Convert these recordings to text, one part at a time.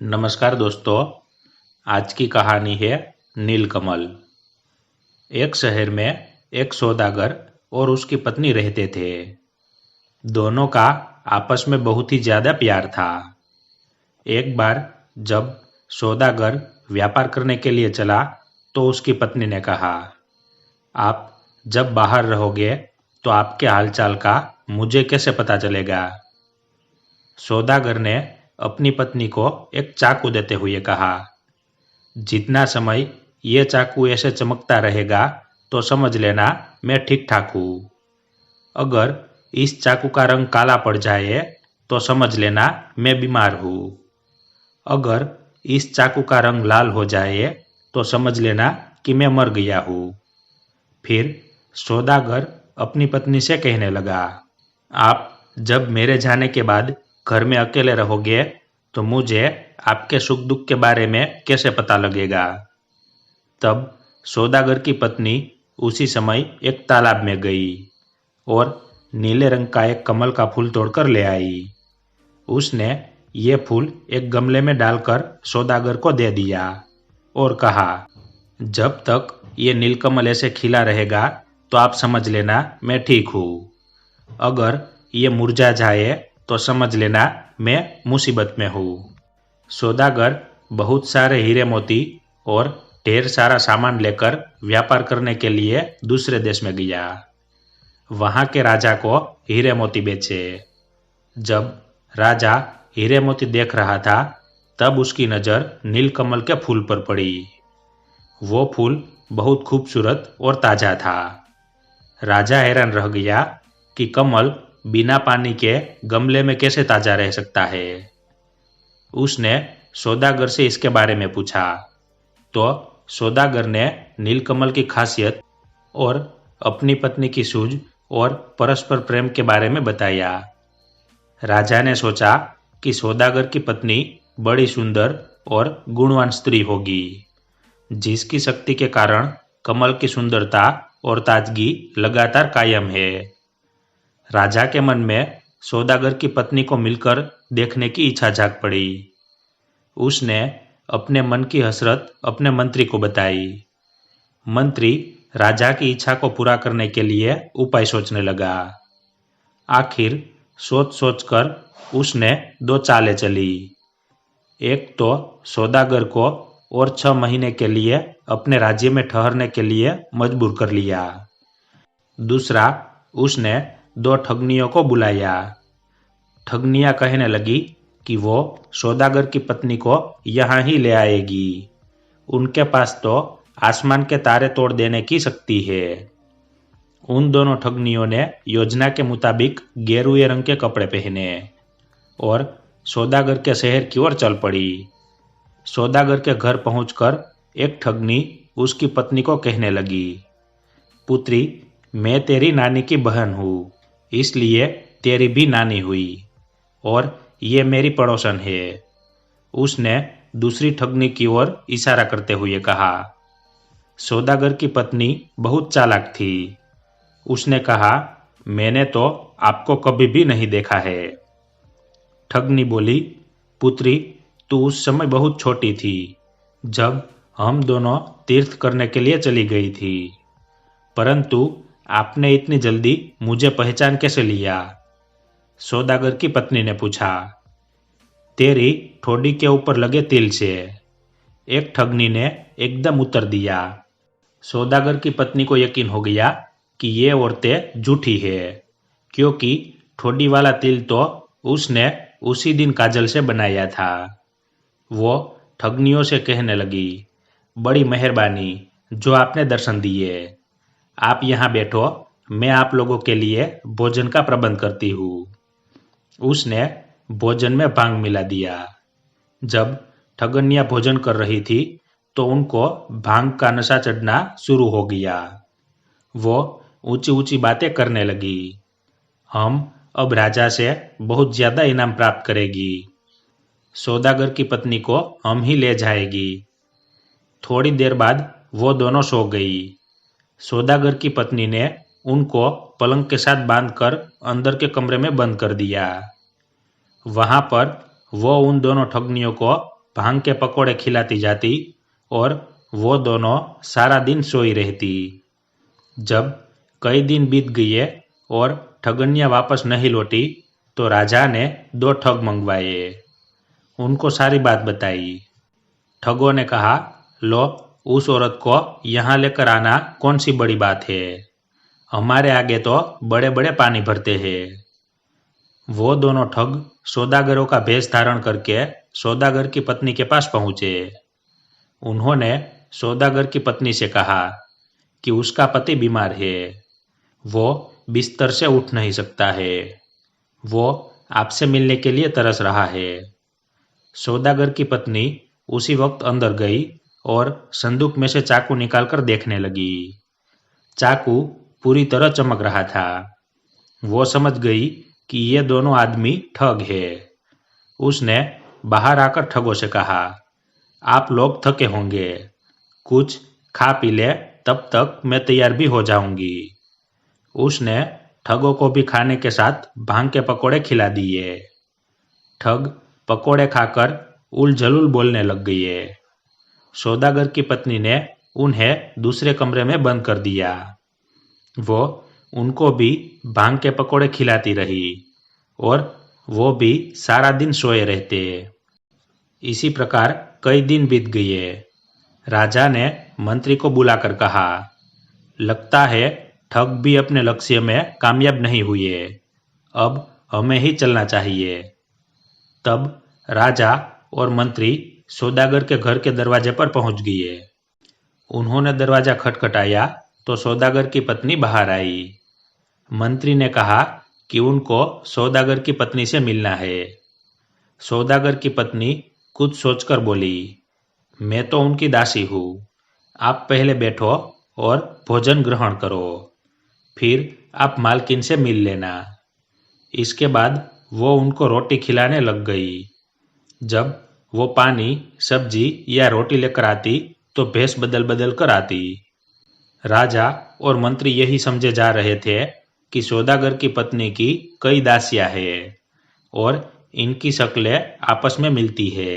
नमस्कार दोस्तों। आज की कहानी है नीलकमल। एक शहर में एक सौदागर और उसकी पत्नी रहते थे। दोनों का आपस में बहुत ही ज्यादा प्यार था। एक बार जब सौदागर व्यापार करने के लिए चला तो उसकी पत्नी ने कहा, आप जब बाहर रहोगे तो आपके हालचाल का मुझे कैसे पता चलेगा। सौदागर ने अपनी पत्नी को एक चाकू देते हुए कहा, जितना समय ये चाकू ऐसे चमकता रहेगा तो समझ लेना मैं ठीक ठाक हूँ। अगर इस चाकू का रंग काला पड़ जाए तो समझ लेना मैं बीमार हूँ। अगर इस चाकू का रंग लाल हो जाए तो समझ लेना कि मैं मर गया हूँ। फिर सौदागर अपनी पत्नी से कहने लगा, आप जब मेरे जाने के बाद घर में अकेले रहोगे तो मुझे आपके सुख दुख के बारे में कैसे पता लगेगा। तब सौदागर की पत्नी उसी समय एक तालाब में गई और नीले रंग का एक कमल का फूल तोड़कर ले आई। उसने ये फूल एक गमले में डालकर सौदागर को दे दिया और कहा, जब तक ये नीलकमल ऐसे खिला रहेगा तो आप समझ लेना मैं ठीक हूँ। अगर ये मुरझा जाए तो समझ लेना मैं मुसीबत में हूँ। सौदागर बहुत सारे हीरे मोती और ढेर सारा सामान लेकर व्यापार करने के लिए दूसरे देश में गया। वहां के राजा को हीरे मोती बेचे। जब राजा हीरे मोती देख रहा था तब उसकी नज़र नीलकमल के फूल पर पड़ी। वो फूल बहुत खूबसूरत और ताज़ा था। राजा हैरान रह गया कि कमल बिना पानी के गमले में कैसे ताज़ा रह सकता है। उसने सौदागर से इसके बारे में पूछा तो सौदागर ने नीलकमल की खासियत और अपनी पत्नी की सूझ और परस्पर प्रेम के बारे में बताया। राजा ने सोचा कि सौदागर की पत्नी बड़ी सुंदर और गुणवान स्त्री होगी, जिसकी शक्ति के कारण कमल की सुंदरता और ताजगी लगातार कायम है। राजा के मन में सौदागर की पत्नी को मिलकर देखने की इच्छा जाग पड़ी। उसने अपने मन की हसरत अपने मंत्री को बताई। मंत्री राजा की इच्छा को पूरा करने के लिए उपाय सोचने लगा। आखिर सोच सोचकर उसने दो चालें चली। एक तो सौदागर को और 6 महीने के लिए अपने राज्य में ठहरने के लिए मजबूर कर लिया। दूसरा, उसने 2 ठगनियों को बुलाया। ठगनियां कहने लगी कि वो सौदागर की पत्नी को यहाँ ही ले आएगी। उनके पास तो आसमान के तारे तोड़ देने की शक्ति है। उन दोनों ठगनियों ने योजना के मुताबिक गेरुए रंग के कपड़े पहने और सौदागर के शहर की ओर चल पड़ी। सौदागर के घर पहुंचकर एक ठगनी उसकी पत्नी को कहने लगी, पुत्री, मैं तेरी नानी की बहन हूँ, इसलिए तेरी भी नानी हुई और ये मेरी पड़ोसन है। उसने दूसरी ठगनी की ओर इशारा करते हुए कहा। सौदागर की पत्नी बहुत चालाक थी। उसने कहा, मैंने तो आपको कभी भी नहीं देखा है। ठगनी बोली, पुत्री, तू उस समय बहुत छोटी थी जब हम दोनों तीर्थ करने के लिए चली गई थी, परंतु आपने इतनी जल्दी मुझे पहचान कैसे लिया। सौदागर की पत्नी ने पूछा। तेरी ठोड़ी के ऊपर लगे तिल से, एक ठगनी ने एकदम उत्तर दिया। सौदागर की पत्नी को यकीन हो गया कि ये औरतें झूठी है, क्योंकि ठोड़ी वाला तिल तो उसने उसी दिन काजल से बनाया था। वो ठगनियों से कहने लगी, बड़ी मेहरबानी जो आपने दर्शन दिए। आप यहाँ बैठो, मैं आप लोगों के लिए भोजन का प्रबंध करती हूँ। उसने भोजन में भांग मिला दिया। जब ठगनियाँ भोजन कर रही थी तो उनको भांग का नशा चढ़ना शुरू हो गया। वो ऊंची ऊंची बातें करने लगी। हम अब राजा से बहुत ज्यादा इनाम प्राप्त करेगी। सौदागर की पत्नी को हम ही ले जाएगी। थोड़ी देर बाद वो दोनों सो गई। सौदागर की पत्नी ने उनको पलंग के साथ बांधकर अंदर के कमरे में बंद कर दिया। वहां पर वो उन दोनों ठगनियों को भांग के पकोड़े खिलाती जाती और वो दोनों सारा दिन सोई रहती। जब कई दिन बीत गए और ठगनिया वापस नहीं लौटी तो राजा ने 2 ठग मंगवाए। उनको सारी बात बताई। ठगों ने कहा, लो, उस औरत को यहाँ लेकर आना कौन सी बड़ी बात है, हमारे आगे तो बड़े बड़े पानी भरते हैं। वो दोनों ठग सौदागरों का भेष धारण करके सौदागर की पत्नी के पास पहुंचे। उन्होंने सौदागर की पत्नी से कहा कि उसका पति बीमार है, वो बिस्तर से उठ नहीं सकता है, वो आपसे मिलने के लिए तरस रहा है। सौदागर की पत्नी उसी वक्त अंदर गई और संदूक में से चाकू निकालकर देखने लगी। चाकू पूरी तरह चमक रहा था। वो समझ गई कि ये दोनों आदमी ठग है। उसने बाहर आकर ठगों से कहा, आप लोग थके होंगे, कुछ खा पी ले, तब तक मैं तैयार भी हो जाऊंगी। उसने ठगों को भी खाने के साथ भांग के पकोड़े खिला दिए। ठग पकोड़े खाकर उलझुल बोलने लग गए। सौदागर की पत्नी ने उन्हें दूसरे कमरे में बंद कर दिया। वो उनको भी भांग के पकोड़े खिलाती रही और वो भी सारा दिन सोए रहते। इसी प्रकार कई दिन बीत गए। राजा ने मंत्री को बुलाकर कहा, लगता है ठग भी अपने लक्ष्य में कामयाब नहीं हुए, अब हमें ही चलना चाहिए। तब राजा और मंत्री सौदागर के घर के दरवाजे पर पहुंच गए। उन्होंने दरवाजा खटखटाया तो सौदागर की पत्नी बाहर आई। मंत्री ने कहा कि उनको सौदागर की पत्नी से मिलना है। सौदागर की पत्नी कुछ सोचकर बोली, मैं तो उनकी दासी हूँ, आप पहले बैठो और भोजन ग्रहण करो, फिर आप मालकिन से मिल लेना। इसके बाद वो उनको रोटी खिलाने लग गई। जब वो पानी, सब्जी या रोटी लेकर आती तो भेष बदल बदल कर आती। राजा और मंत्री यही समझे जा रहे थे कि सौदागर की पत्नी की कई दासियां हैं और इनकी शक्लें आपस में मिलती है।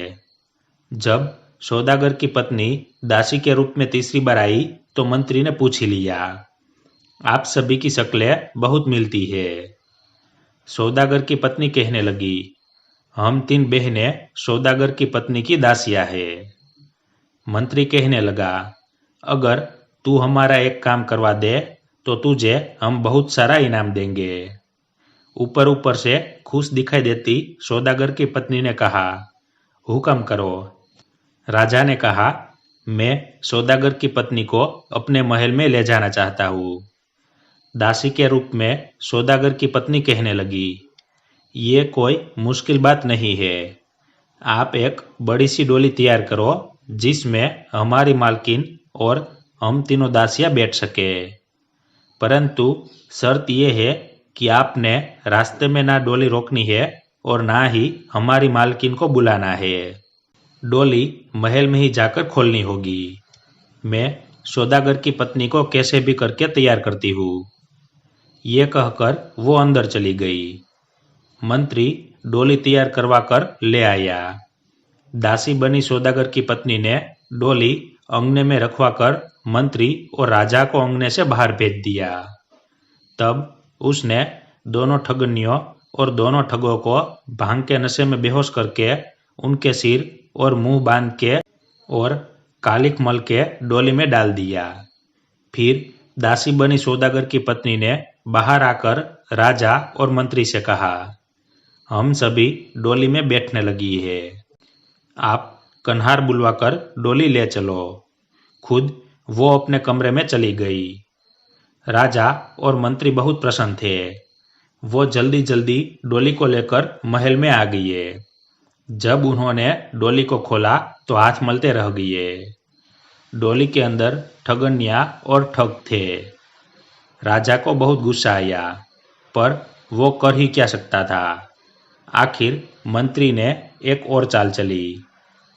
जब सौदागर की पत्नी दासी के रूप में तीसरी बार आई तो मंत्री ने पूछ ही लिया, आप सभी की शक्लें बहुत मिलती है। सौदागर की पत्नी कहने लगी, हम 3 बहनें सौदागर की पत्नी की दासियां हैं। मंत्री कहने लगा, अगर तू हमारा एक काम करवा दे तो तुझे हम बहुत सारा इनाम देंगे। ऊपर ऊपर से खुश दिखाई देती सौदागर की पत्नी ने कहा, हुक्म करो। राजा ने कहा, मैं सौदागर की पत्नी को अपने महल में ले जाना चाहता हूँ। दासी के रूप में सौदागर की पत्नी कहने लगी, ये कोई मुश्किल बात नहीं है, आप एक बड़ी सी डोली तैयार करो जिसमें हमारी मालकिन और हम तीनों दासियां बैठ सके। परंतु शर्त यह है कि आपने रास्ते में ना डोली रोकनी है और ना ही हमारी मालकिन को बुलाना है। डोली महल में ही जाकर खोलनी होगी। मैं सौदागर की पत्नी को कैसे भी करके तैयार करती हूँ। ये कहकर वो अंदर चली गई। मंत्री डोली तैयार करवा कर ले आया। दासी बनी सौदागर की पत्नी ने डोली अंगने में रखवाकर मंत्री और राजा को अंगने से बाहर भेज दिया। तब उसने दोनों ठगनियों और दोनों ठगों को भांग के नशे में बेहोश करके उनके सिर और मुंह बांध के और कालिक मल के डोली में डाल दिया। फिर दासी बनी सौदागर की पत्नी ने बाहर आकर राजा और मंत्री से कहा, हम सभी डोली में बैठने लगी है, आप कन्हार बुलवाकर डोली ले चलो। खुद वो अपने कमरे में चली गई। राजा और मंत्री बहुत प्रसन्न थे। वो जल्दी जल्दी डोली को लेकर महल में आ गए। जब उन्होंने डोली को खोला तो हाथ मलते रह गए। डोली के अंदर ठगनिया और ठग थे। राजा को बहुत गुस्सा आया, पर वो कर ही क्या सकता था। आखिर मंत्री ने एक और चाल चली।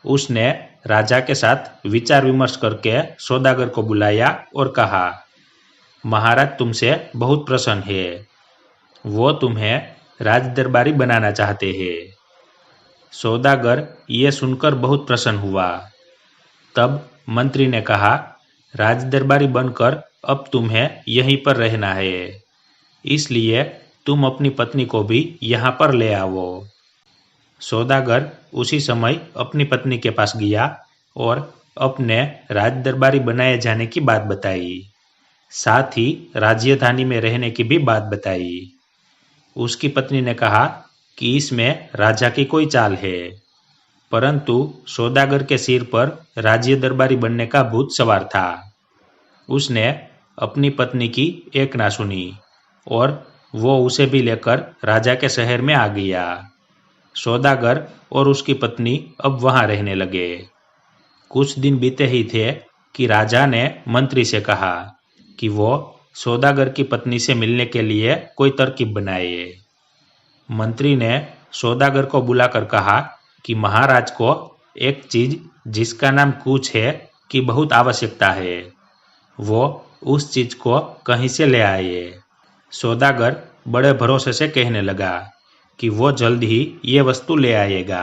उसने राजा के साथ विचार विमर्श करके सौदागर को बुलाया और कहा, महाराज तुमसे बहुत प्रसन्न है, वो तुम्हें राज दरबारी बनाना चाहते हैं। सौदागर ये सुनकर बहुत प्रसन्न हुआ। तब मंत्री ने कहा, राजदरबारी बनकर अब तुम्हें यहीं पर रहना है, इसलिए तुम अपनी पत्नी को भी यहाँ पर ले आओ। सौदागर उसी समय अपनी पत्नी के पास गया और अपने राजदरबारी बनाए जाने की बात बताई, साथ ही राजधानी में रहने की भी बात बताई। उसकी पत्नी ने कहा कि इसमें राजा की कोई चाल है, परंतु सौदागर के सिर पर राज्य दरबारी बनने का भूत सवार था। उसने अपनी पत्नी की एक ना सुनी और वो उसे भी लेकर राजा के शहर में आ गया। सौदागर और उसकी पत्नी अब वहां रहने लगे। कुछ दिन बीते ही थे कि राजा ने मंत्री से कहा कि वो सौदागर की पत्नी से मिलने के लिए कोई तरकीब बनाए। मंत्री ने सौदागर को बुलाकर कहा कि महाराज को एक चीज जिसका नाम कूच है की बहुत आवश्यकता है, वो उस चीज को कहीं से ले आए। सौदागर बड़े भरोसे से कहने लगा कि वो जल्द ही ये वस्तु ले आएगा,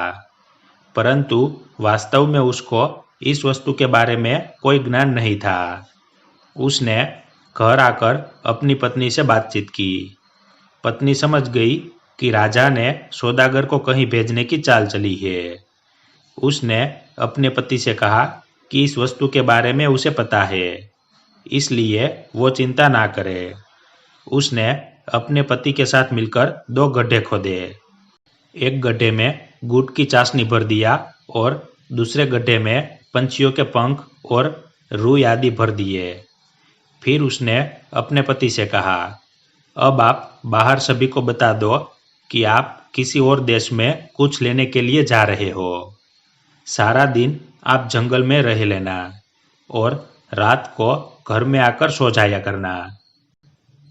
परंतु वास्तव में उसको इस वस्तु के बारे में कोई ज्ञान नहीं था। उसने घर आकर अपनी पत्नी से बातचीत की। पत्नी समझ गई कि राजा ने सौदागर को कहीं भेजने की चाल चली है। उसने अपने पति से कहा कि इस वस्तु के बारे में उसे पता है, इसलिए वो चिंता ना करे। उसने अपने पति के साथ मिलकर 2 गड्ढे खोदे। एक गड्ढे में गुड़ की चाशनी भर दिया और दूसरे गड्ढे में पंछियों के पंख और रुई आदि भर दिए। फिर उसने अपने पति से कहा, अब आप बाहर सभी को बता दो कि आप किसी और देश में कुछ लेने के लिए जा रहे हो। सारा दिन आप जंगल में रह लेना और रात को घर में आकर सो जाया करना।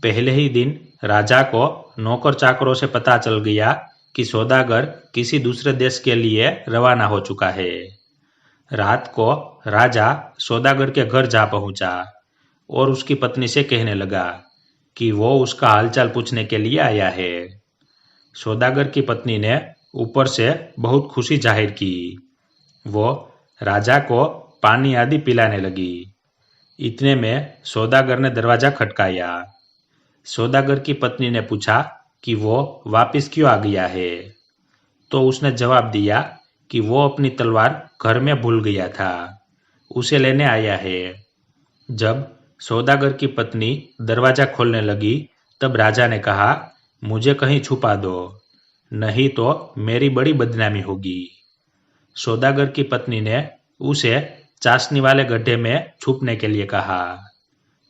पहले ही दिन राजा को नौकर चाकरों से पता चल गया कि सौदागर किसी दूसरे देश के लिए रवाना हो चुका है। रात को राजा सौदागर के घर जा पहुंचा और उसकी पत्नी से कहने लगा कि वो उसका हालचाल पूछने के लिए आया है। सौदागर की पत्नी ने ऊपर से बहुत खुशी जाहिर की। वो राजा को पानी आदि पिलाने लगी। इतने में सौदागर ने दरवाजा खटकाया। सौदागर की पत्नी ने पूछा कि वो वापस क्यों आ गया है, तो उसने जवाब दिया कि वो अपनी तलवार घर में भूल गया था, उसे लेने आया है। जब सौदागर की पत्नी दरवाजा खोलने लगी तब राजा ने कहा, मुझे कहीं छुपा दो, नहीं तो मेरी बड़ी बदनामी होगी। सौदागर की पत्नी ने उसे चाशनी वाले गड्ढे में छुपने के लिए कहा।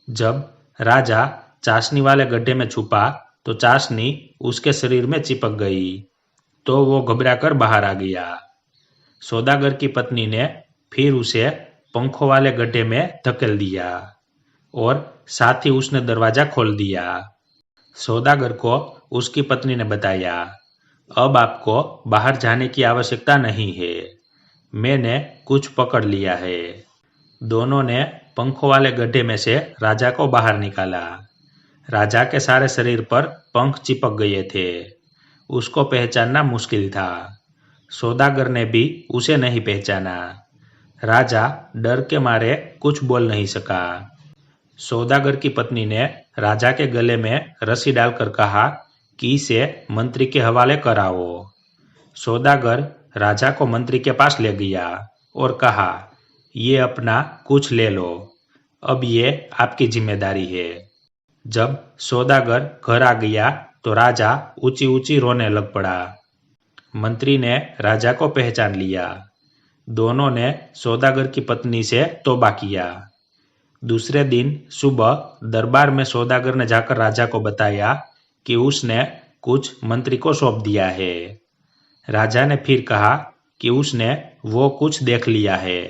जब राजा चाशनी वाले गड्ढे में छुपा तो चाशनी उसके शरीर में चिपक गई, तो वो घबराकर बाहर आ गया। सौदागर की पत्नी ने फिर उसे पंखों वाले गड्ढे में धकेल दिया और साथ ही उसने दरवाजा खोल दिया। सौदागर को उसकी पत्नी ने बताया, अब आपको बाहर जाने की आवश्यकता नहीं है, मैंने कुछ पकड़ लिया है। दोनों ने पंखों वाले गड्ढे में से राजा को बाहर निकाला। राजा के सारे शरीर पर पंख चिपक गए थे, उसको पहचानना मुश्किल था। सौदागर ने भी उसे नहीं पहचाना। राजा डर के मारे कुछ बोल नहीं सका। सौदागर की पत्नी ने राजा के गले में रस्सी डालकर कहा कि इसे मंत्री के हवाले कराओ। सौदागर राजा को मंत्री के पास ले गया और कहा, ये अपना कुछ ले लो, अब ये आपकी जिम्मेदारी है। जब सौदागर घर आ गया तो राजा ऊंची ऊंची रोने लग पड़ा। मंत्री ने राजा को पहचान लिया। दोनों ने सौदागर की पत्नी से तौबा किया। दूसरे दिन सुबह दरबार में सौदागर ने जाकर राजा को बताया कि उसने कुछ मंत्री को सौंप दिया है। राजा ने फिर कहा कि उसने वो कुछ देख लिया है।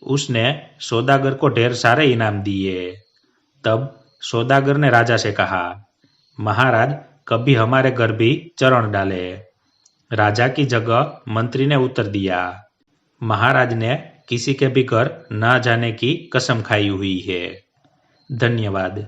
उसने सौदागर को ढेर सारे इनाम दिए। तब सौदागर ने राजा से कहा, महाराज कभी हमारे घर भी चरण डाले। राजा की जगह मंत्री ने उत्तर दिया, महाराज ने किसी के भी घर न जाने की कसम खाई हुई है। धन्यवाद।